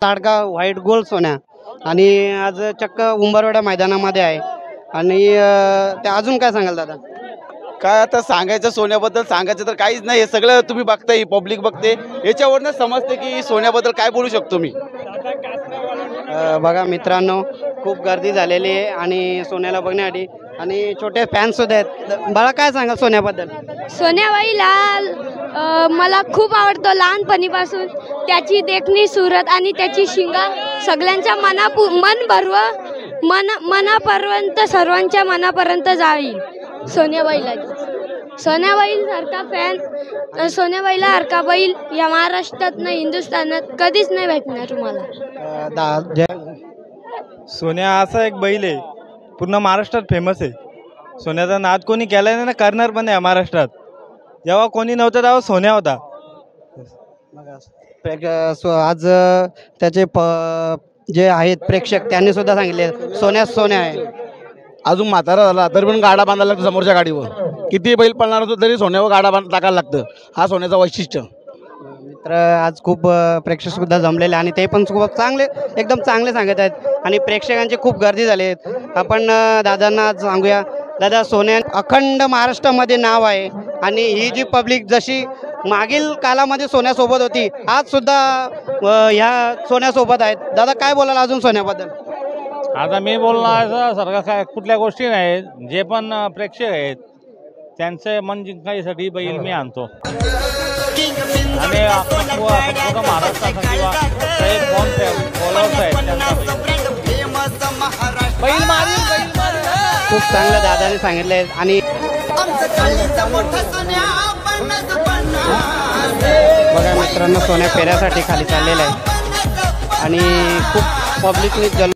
ताडका white gold सोन्या आणि आज चक्क उंबरवाडा मैदानामध्ये आहे आणि ते अजून काय सांगाल दादा? काय आता सांगायचं सोन्याबद्दल सांगायचं तर काहीच नाही, हे सगळं तुम्ही बघताय, पब्लिक बघते, याच्यावरनं समजते की सोन्याबद्दल काय बोलू शकतो मी। बघा मित्रांनो, खूप गर्दी झालेली आहे आणि सोन्याला बघण्यासाठी आणि छोटे फॅन सुद्धा आहेत। बाळा काय सांगाल सोन्याबद्दल? सोन्याबाई लाल मला खूप आवडतो लहानपणीपासून। त्याची देखणी सूरत आणि त्याची शिंगा सगळ्यांच्या मनापर्यंत सर्वांच्या मनापर्यंत जाईल। सोन्याबाई सारखा फॅन, सोन्याबाईला सारखा बैल या महाराष्ट्रात नाही हिंदुस्थानात कधीच नाही भेटणार तुम्हाला। सोन्या असा एक बैल आहे, पूर्ण महाराष्ट्रात फेमस आहे। सोन्याचा नाद कोणी केला नाही ना, करणार पण आहे महाराष्ट्रात। जेव्हा कोणी नव्हतं तेव्हा सोन्या होता। आज त्याचे जे आहेत प्रेक्षक त्यांनी सुद्धा सांगितले सोन्या आहे। अजून म्हातारा झाला तरी पण गाडा बांधायला लागतो समोरच्या गाडीवर, किती बैल पळणार होतो तरी सोन्यावर गाडा टाकायला लागतं, हा सोन्याचा वैशिष्ट्य। मित्र आज खूप प्रेक्षक सुद्धा जमलेले आणि ते पण खूप चांगले एकदम चांगले सांगत आहेत आणि प्रेक्षकांची खूप गर्दी झाली आहे। आपण दादांना सांगूया, दादा सोन्या अखंड महाराष्ट्रामध्ये नाव आहे आणि ही जी पब्लिक जशी मागील कालामध्ये सोन्यासोबत होती आज सुद्धा ह्या सोन्यासोबत आहेत। दादा काय बोलाल अजून सोन्याबद्दल? आता मी बोलणार सारखं काय कुठल्या गोष्टी नाही, जे पण प्रेक्षक आहेत त्यांचे मन जिंकण्यासाठी बैल मी आणतो आणि महाराष्ट्राचा किंवा काही बॉलर्स आहेत त्यांचा बैल खूप चांगलं दादाने सांगितले आणि बघा मित्रांनो, सोन्या फेऱ्यासाठी खाली चाललेला आहे आणि खूप पब्लिकने